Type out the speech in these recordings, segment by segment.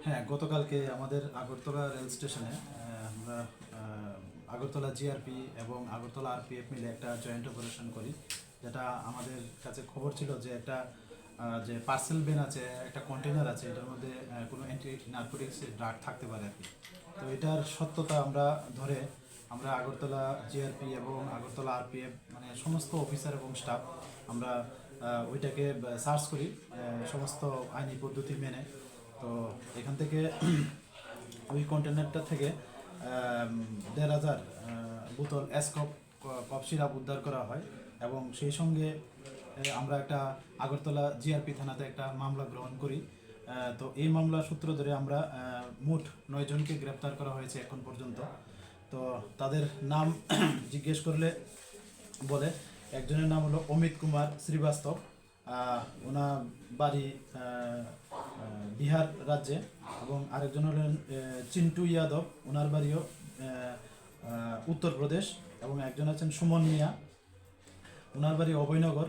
হ্যাঁ, গতকালকে আমাদের আগরতলা রেল স্টেশনে আমরা আগরতলা জিআরপি এবং আগরতলা আরপিএফ মিলে একটা জয়েন্ট অপারেশন করি, যেটা আমাদের কাছে খবর ছিল যে একটা যে পার্সেল ভ্যান আছে, একটা কন্টেনার আছে, এটার মধ্যে কোনো অ্যান্টি নার্কোটিক্সের ড্রাগ থাকতে পারে আর কি। তো এটার সত্যতা আমরা ধরে আমরা আগরতলা জিআরপি এবং আগরতলা আরপিএফ মানে সমস্ত অফিসার এবং স্টাফ আমরা ওইটাকে সার্চ করি সমস্ত আইনি পদ্ধতি মেনে। তো এখান থেকে ওই কন্টেনারটা থেকে ১,৫০০ বোতল এসকপ কফ সিরাপ উদ্ধার করা হয় এবং সেই সঙ্গে আমরা একটা আগরতলা জিআরপি থানাতে একটা মামলা গ্রহণ করি। তো এই মামলা সূত্র ধরে আমরা মোট ৯ জনকে গ্রেপ্তার করা হয়েছে এখন পর্যন্ত। তো তাদের নাম জিজ্ঞেস করলে বলে, একজনের নাম হলো অমিত কুমার শ্রীবাস্তব, ওনার বাড়ি বিহার রাজ্যে, এবং আরেকজন হলেন চিন্টু যাদব, ওনার বাড়িও উত্তরপ্রদেশ, এবং একজন আছেন সুমন মিয়া, ওনার বাড়ি অভয়নগর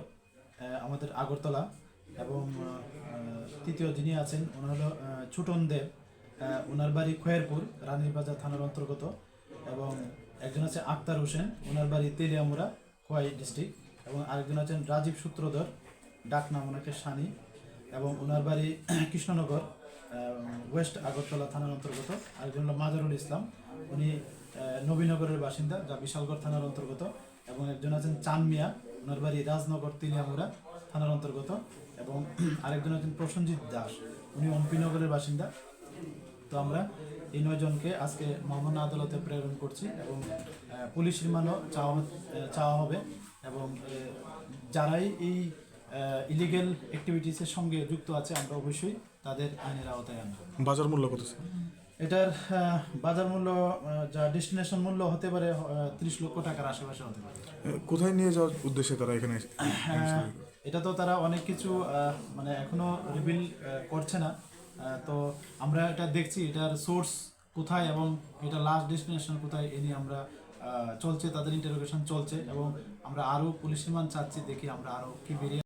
আমাদের আগরতলা, এবং তৃতীয় যিনি আছেন ওনার হলো ছুটন দেব, ওনার বাড়ি খয়েরপুর রানীরবাজার থানার অন্তর্গত, এবং একজন আছে আক্তার হোসেন, ওনার বাড়ি তেলিয়ামুড়া খোয়াই ডিস্ট্রিক্ট, এবং আরেকজন আছেন রাজীব সূত্রধর, ডাক নাম ওনাকে সানি, এবং ওনার বাড়ি কৃষ্ণনগর ওয়েস্ট আগরতলা থানার অন্তর্গত। আরেকজন হলো মাজারুল ইসলাম, উনি নবীনগরের বাসিন্দা, যা বিশালগড় থানার অন্তর্গত, এবং একজন আছেন চান মিয়া, ওনার বাড়ি রাজনগর তেলিয়ামুড়া থানার অন্তর্গত, এবং আরেকজন আছেন প্রসেনজিৎ দাস, উনি অম্পিনগরের বাসিন্দা। তো আমরা এই ৯ জনকে আজকে মামলা আদালতে প্রেরণ করছি এবং পুলিশ রিমান্ডও চাওয়া হবে, এবং যারাই এই ইলিগেল অ্যাক্টিভিটিসের সঙ্গে যুক্ত আছে আমরা অবশ্যই তাদের আইনের আওতায় আনব। বাজার মূল্য কত? এটার বাজার মূল্য যা ডেস্টিনেশন মূল্য হতে পারে ৩০ লক্ষ টাকার আশেপাশে হতে পারে। কোথায় নিয়ে যাওয়ার উদ্দেশ্যে তারা এখানে? এটা তো তারা অনেক কিছু মানে এখনো রিভিল করছে না। তো আমরা এটা দেখছি এটার সোর্স কোথায় এবং এটা লাস্ট ডেস্টিনেশন কোথায়, এ নিয়ে আমরা চলছে, তাদের ইন্টারোগেশন চলছে, এবং আমরা আরও পুলিশ রিমান্ড চাচ্ছি, দেখি আমরা আরও কি বেরিয়ে